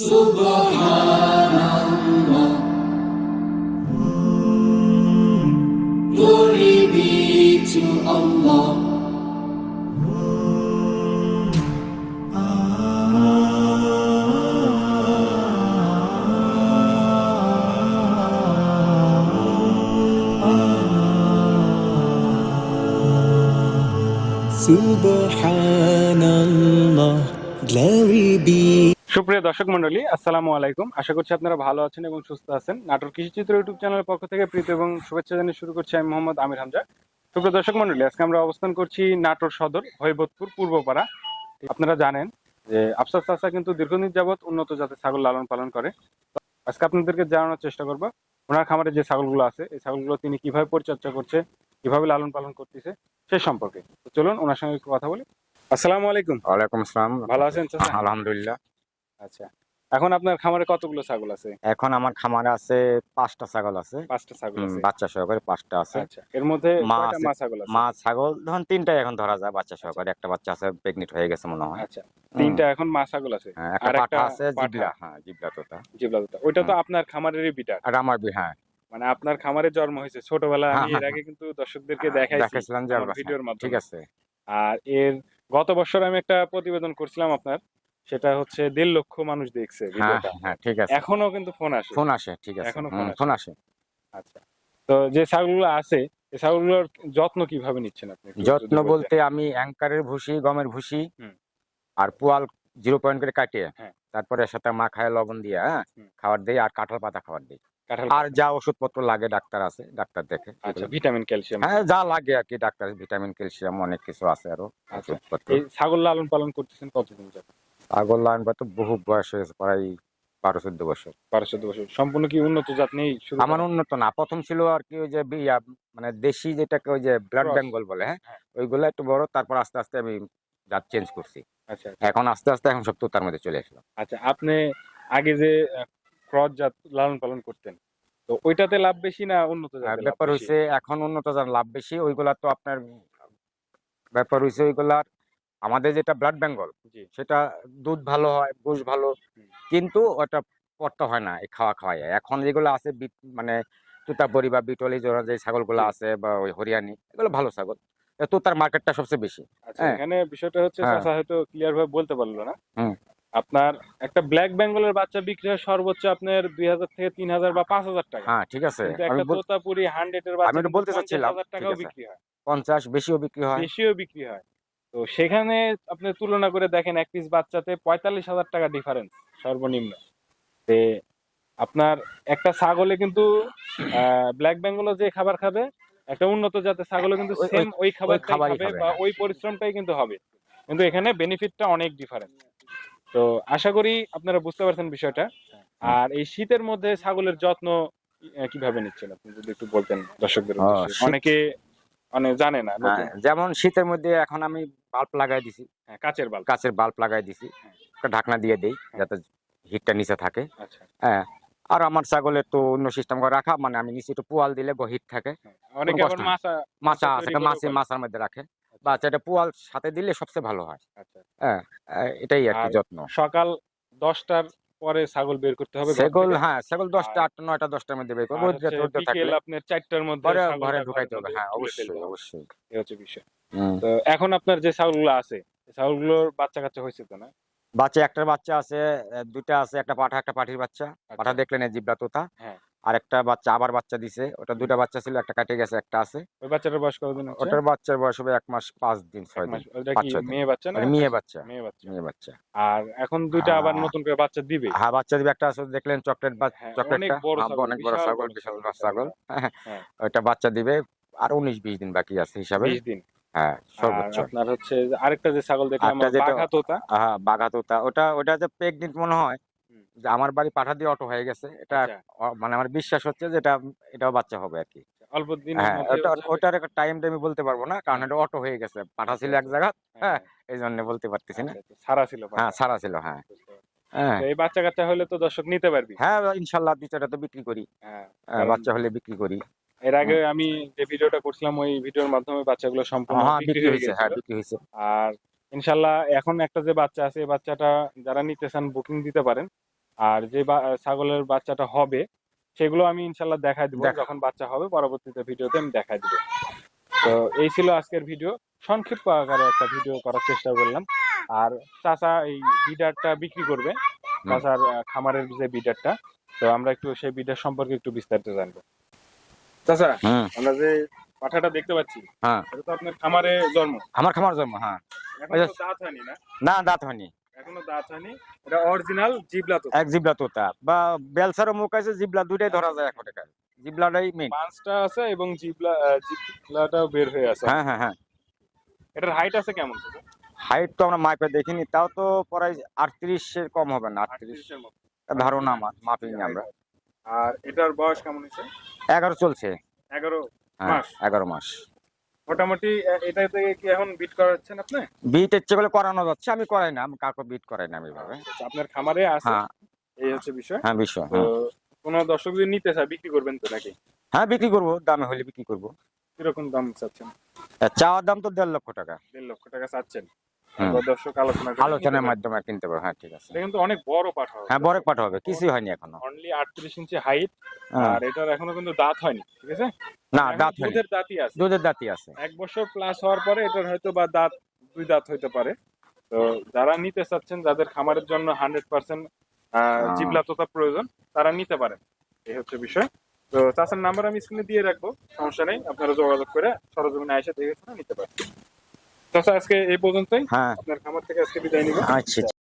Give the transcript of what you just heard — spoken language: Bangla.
Subhanallah, glory be to Allah. Subhanallah, glory be. সুপ্রিয় দর্শক মন্ডলী, আসসালামু আলাইকুম। আশা করছি আপনারা ভালো আছেন এবং সুস্থ আছেন। নাটোর কৃষিচিত্র ইউটিউব চ্যানেলের পক্ষ থেকে প্রীতি এবং শুভেচ্ছা জানিয়ে শুরু করছি আমি মোহাম্মদ আমির হামজা। সুপ্রিয় দর্শক মন্ডলী, আজকে আমরা অবস্থান করছি নাটোর সদর হৈবতপুর পূর্বপাড়া। আপনারা জানেন যে আফসার চাচা কিন্তু দীর্ঘদিন যাবৎ উন্নত জাতের ছাগল লালন পালন করে। আজকে আপনাদেরকে জানানোর চেষ্টা করবো ওনার খামারে যে ছাগলগুলো আছে এই ছাগলগুলো তিনি কিভাবে পরিচর্যা করছে, কিভাবে লালন পালন করতেছে সে সম্পর্কে। তো চলুন ওনার সঙ্গে একটু কথা বলি। আসসালামু আলাইকুম। ওয়ালাইকুম আসসালাম। ভালো আছেন চাচা? আলহামদুলিল্লাহ। আচ্ছা, এখন আপনার খামারে কতগুলো ছাগল আছে? এখন আমার খামারে আছে 5টা ছাগল আছে। 5টা ছাগল আছে। বাচ্চা সহকারে 5টা আছে। আচ্ছা, এর মধ্যে মা কয়টা আছে, মা ছাগল আছে? মা ছাগল ধরুন 3টাই এখন ধরা যায় বাচ্চা সহকারে। একটা বাচ্চা আছে প্রেগনেন্ট হয়ে গেছে মনে হয়। আচ্ছা, 3টা এখন মা ছাগল আছে। হ্যাঁ, একটা আর পাঠা আছে পাঠা। জিবলা। হ্যাঁ, জিবলা তোতা। জিবলা তোতা। ওইটা তো আপনার খামারেরই বিটার। আর আমার হ্যাঁ। মানে আপনার খামারে জন্ম হয়েছে ছোটবেলায়। আমি হ্যাঁ, এর আগে কিন্তু দর্শকদেরকে দেখাইছি দেখাইছিলাম যে আমার ভিডিওর মাধ্যমে। ঠিক আছে। আর এর গত বছর আমি একটা প্রতিবেদন করছিলাম আপনার, সেটা হচ্ছে 1.5 লক্ষ মানুষ দেখছে হ্যাঁ ভিডিওটা। হ্যাঁ, ঠিক আছে। এখনো কিন্তু ফোন আসে। ফোন আসে, ঠিক আছে। এখনো ফোন আসে। আচ্ছা, তো যে ছাগলগুলো আছে এই ছাগলগুলোর যত্ন কিভাবে নিচ্ছেন আপনি? একটু যত্ন যদি বলতেন। বলতে আমি অ্যাঙ্কারের ভুসি, গমের ভুসি হুম। আর পোয়াল 0 পয়েন্ট করে কাটিয়ে হ্যাঁ। তারপরে এর সাথে মাখায় লবণ দিয়ে খাবার দিই আর কাঁঠাল পাতা খাবার দিই। কাঁঠাল আর পাতা। যা ওষুধপত্র লাগে ডাক্তার আছে, ডাক্তার দেখে। আচ্ছা, ভিটামিন ক্যালসিয়াম। হ্যাঁ, যা লাগে আর কি ডাক্তার, ভিটামিন ক্যালসিয়াম অনেক কিছু আছে আরো আচ্ছা, ওষুধপত্র। এই ছাগল লালন পালন করতেছেন কতদিন যাবত? ছাগল লাইন তো বহু বয়স হয়েছে, প্রায় 12-14 বছর। 12-14 বছর। সম্পূর্ণ কি উন্নত জাত নেই শুরু আমার করা? উন্নত না, প্রথম ছিল আর কি ওই যে মানে দেশি যেটাকে ওই যে ব্লাড Cross। বেঙ্গল বলে, হ্যাঁ, হ্যাঁ। ওইগুলো একটু বড়। তারপর আস্তে আস্তে আমি জাত চেঞ্জ করছি। আচ্ছা, এখন আস্তে আস্তে এখন সব তোতার মধ্যে চলে আসলাম। আচ্ছা, আপনি আগে যে ক্রস জাত লালন পালন করতেন, তো ওইটাতে লাভ বেশি না উন্নত আর জাতে লাভ ব্যাপার বেশি? হইছে এখন উন্নত জাত লাভ বেশি। ওইগুলা তো আপনার ব্যাপার হইছে ওইগুলার আমাদের যেটা ব্লাড বেঙ্গল জি। সেটা দুধ ভালো হয়, গোশ ভালো, হুম। কিন্তু ওটা পড়তে হয় না এই খাওয়ায়। এখন যেগুলো আছে মানে তুতাবড়ি বা বিটলি জোড়া যে ছাগলগুলো জি। আছে বা ওই হরিয়ানি, এগুলো ভালো ছাগল। তোতার মার্কেটটা সবচেয়ে বেশি। আচ্ছা, হ্যাঁ এখানে বিষয়টা হচ্ছে হ্যাঁ। চাচা হয়তো ক্লিয়ার ভাবে বলতে পারলো না। হুম। আপনার একটা ব্ল্যাক বেঙ্গলের বাচ্চা বিক্রি হয় সর্বোচ্চ আপনার 2000 থেকে 3000 বা 5000 টাকা। হ্যাঁ, ঠিক আছে। কিন্তু একটা তোতাপুরি 100 এর বাচ্চা আমি তো কিন্তু বলতে চাচ্ছিলাম, 50,000 ঠিক টাকাও আছে, বিক্রি হয়। 50 বেশিও বিক্রি হয়। বেশিও বিক্রি হয়। তো সেখানে আপনি তুলনা করে দেখেন এক পিস বাচ্চাতে 45,000 টাকা ডিফারেন্স সর্বনিম্ন। তে আপনার একটা ছাগলে কিন্তু ব্ল্যাক বেঙ্গলও যে খাবার খাবে, একটা উন্নত জাতের ছাগলও কিন্তু ওই সেম ওই ওই খাবারটাই খাবারই খাবে খাবে, বা হ্যাঁ। ওই পরিশ্রমটাই কিন্তু হবে। কিন্তু এখানে বেনিফিটটা অনেক ডিফারেন্ট। তো আশা করি আপনারা বুঝতে পারছেন বিষয়টা। হুম। আর এই শীতের মধ্যে ছাগলের যত্ন কিভাবে নিচ্ছেন আপনি যদি একটু বলতেন দর্শকদের ও, উদ্দেশ্যে। অনেকে অনেক জানে না, হ্যাঁ, নতুন। যেমন শীতের মধ্যে এখন আমি বাল্ব লাগাই দিছি, হ্যাঁ, কাচের বাল্ব। কাঁচের বাল্ব লাগাই দিছি। হ্যাঁ। একটা ঢাকনা দিয়ে দেই হ্যাঁ। যাতে হিটটা নিচে থাকে। আচ্ছা। হ্যাঁ। আর আমার ছাগলের তো অন্য সিস্টেম করে রাখা, মানে আমি নিচে একটু পোয়াল দিলে হিট থাকে, হ্যাঁ। কোনো অনেকে কষ্ট আবার নেই। মাচা আছে, তৈরি করেও পালে। মাচার মধ্যে রাখে। আচ্ছা। বা এটা পোয়াল সাথে দিলে সবচেয়ে ভালো হয়। আচ্ছা। হ্যাঁ, এটাই আর কি আর যত্ন। সকাল 10টার পরে ছাগল বের করতে হবে ঘর ছাগল, থেকে। হ্যাঁ, ছাগল 10টা, আর 8টা, 9টা, 10টার মধ্যে বের করবো। আর রোদ্রে হচ্ছে রোদ্রে বিকেল থাকলে আপনার 4টার মধ্যে ঘরে ঘরে ছাগলটা ঘরের ঢুকাইতে হবে। মধ্যে হ্যাঁ, তুলে ফেলতে অবশ্যই হবে। অবশ্যই। এই হচ্ছে বিষয়। হুম। তো এখন আপনার যে ছাগলগুলো আছে, এই ছাগলগুলোর বাচ্চা কাচ্চা হয়েছে তো না? বাচ্চা, একটার বাচ্চা আছে, 2টা আছে, একটা পাঠা একটা পাঠির বাচ্চা। পাঠা আচ্ছা। দেখলেন এই জিবলা তোতা। হ্যাঁ। আর একটা বাচ্চা আবার বাচ্চা দিছে। ওটা হুম। 2টা বাচ্চা ছিল, একটা কাটে গেছে, একটা আছে। ওই বাচ্চাটার বয়স কতদিন হচ্ছে? ওটার বাচ্চার বয়স হবে 1 মাস 5 দিন, 1 6 মাস। দিন, ওটা কি 5-6 দিন। মেয়ে বাচ্চা না ওটা মেয়ে খাসি? বাচ্চা। মেয়ে বাচ্চা। মেয়ে বাচ্চা। আর এখন 2টা আবার নতুন করে বাচ্চা দিবে। হ্যাঁ, বাচ্চা দিবে। একটা আছে দেখলেন চকলেট বা হ্যাঁ, অনেক চকলেটটা, বড় হ্যাঁ, ছাগল, অনেক বড় বিশাল ছাগল, বড় বিশাল ছাগল বড় ওই ছাগল। ছাগলটা। হ্যাঁ, ওইটা বাচ্চা দিবে। আর 19-20 দিন বাকি আছে হিসাবে। 20 দিন। হ্যাঁ, আর সর্বোচ্চ। আপনার হচ্ছে যে আরেকটা যে ছাগল দেখলাম আরেকটা যেটা বাঘা তোতা। বাঘা তোতা, ওটা যে প্রেগনেন্ট মনে হয়। হুম। যে আমার বাড়ি পাঠা দিয়ে অটো হয়ে গেছে। এটা আচ্ছা। মানে আমার বিশ্বাস হচ্ছে যে এটাও বাচ্চা হবে আর কি। অল্প দিনের হ্যাঁ, মধ্যে হচ্ছে। ওটার একটা টাইমটা আমি বলতে পারবো না, কারণ হ্যাঁ। এটা অটো হয়ে গেছে। পাঠা আচ্ছা, ছিল এক আচ্ছা। জায়গা। হ্যাঁ, হ্যাঁ, হ্যাঁ। এই জন্য বলতে পারতেছি না। আচ্ছা, আচ্ছা। ছাড়া ছিল হ্যাঁ, পাঠা। ছাড়া ছিল, হ্যাঁ। বুঝতে পারছি। হ্যাঁ, তো এই বাচ্চা কাচ্চা হলে তো দর্শক নিতে পারবি। হ্যাঁ, ইনশাল্লাহ 2-4টা তো বিক্রি করি। হ্যাঁ, কারণ বাচ্চা হলে বিক্রি করি। এর আগে হুম। আমি যে ভিডিওটা করছিলাম ওই ভিডিওর মাধ্যমে বাচ্চাগুলো সম্পূর্ণ হ্যাঁ, বিক্রি বিক্রি হয়ে হয়েছে। গিয়েছিল। হ্যাঁ, বিক্রি হয়েছে। আর ইনশাল্লাহ এখন একটা যে বাচ্চা আছে এই বাচ্চাটা যারা নিতে চান বুকিং দিতে পারেন। আর যে ছাগলের বাচ্চাটা হবে সেগুলো আমি ইনশাল্লাহ দেখাই দিব, যখন বাচ্চা হবে পরবর্তীতে ভিডিওতে আমি দেখাই দিব। তো এই ছিল আজকের ভিডিও, সংক্ষিপ্ত আকারে একটা ভিডিও করার চেষ্টা করলাম। আর চাচা এই বিডারটা বিক্রি করবে, চাচার খামারের যে বিডারটা, তো আমরা একটু সেই বিডার সম্পর্কে একটু বিস্তারিত জানবো। চাচা, আমরা যে পাঠাটা দেখতে পাচ্ছি, হ্যাঁ, এটা তো আপনার খামারে জন্ম? আমার খামার জন্ম। হ্যাঁ, এখনো তো দাঁত হয়নি না? না, দাঁত হয়নি, এখনো দাঁত হয়নি। এটা অরিজিনাল জিবলা তো? এক জিবলা তোতা বা বেলসারও মুখ আছে, জিবলা দুইটাই ধরা যায় এখন। এটা জিবলাটাই মেইন। পাঁচটা আছে এবং জিবলাটাও বের হয়ে আছে। হ্যাঁ হ্যাঁ হ্যাঁ। এটার হাইট আছে কেমন? হাইট তো আমরা মাপে দেখিনি, তাও তো প্রায় 38 এর কম হবে না, 38 38 এর মতো ধারণা আমার, মাপিনি আমরা। আর এটার বয়স কেমন হয়েছে? 11 চলছে। 11 হ্যাঁ, মাস? 11 মাস। মোটামুটি এটা থেকে কি এখন বিট করাচ্ছেন আপনি? বিট ইচ্ছে করে করানো যাচ্ছে, আমি করাই না, আমি কাউকে বিট করাই না আমি ভাবে। আচ্ছা, আপনার খামারে আছে? হ্যাঁ, এই হচ্ছে বিষয়। হ্যাঁ বিষয়। তো কোন দর্শক যদি নিতে চায় বিক্রি করবেন তো নাকি? হ্যাঁ, বিক্রি করবো, দামে হলে বিক্রি করবো। কিরকম দাম চাচ্ছেন? চাওয়ার দাম তো 1.5 লক্ষ টাকা। 1.5 লক্ষ টাকা চাচ্ছেন? হুম। দর্শক আলোচনার মাধ্যমে কিনতে পারবো। হ্যাঁ, ঠিক আছে। এটা কিন্তু অনেক বড় পাঠা হবে। হ্যাঁ, বড় পাঠা হবে, কিছুই হয়নি এখনো। অনলি 38 ইঞ্চি হাইট। আর এটার এখনো কিন্তু দাঁত হয়নি, ঠিক আছে? না, এখন দাঁত হয়নি, দুধের দাঁতই আছে। দুধের দাঁতই আছে। 1 বছর প্লাস হওয়ার পরে এটার হয়তো বা দাঁত 2 দাঁত হইতে পারে। তো যারা নিতে চাচ্ছেন, যাদের খামারের জন্য 100% জিবলা তোতা প্রয়োজন, তারা নিতে পারেন। এই হচ্ছে বিষয়। তো চাচার নাম্বার আমি স্ক্রিনে দিয়ে রাখবো, সমস্যা নেই, আপনারা যোগাযোগ করে সরজমিনে এসে দেখে শুনে নিতে পারেন। চাচা, আজকে এই পর্যন্তই। হ্যাঁ, আপনার খামার থেকে আজকে বিদায় নিব। আচ্ছা।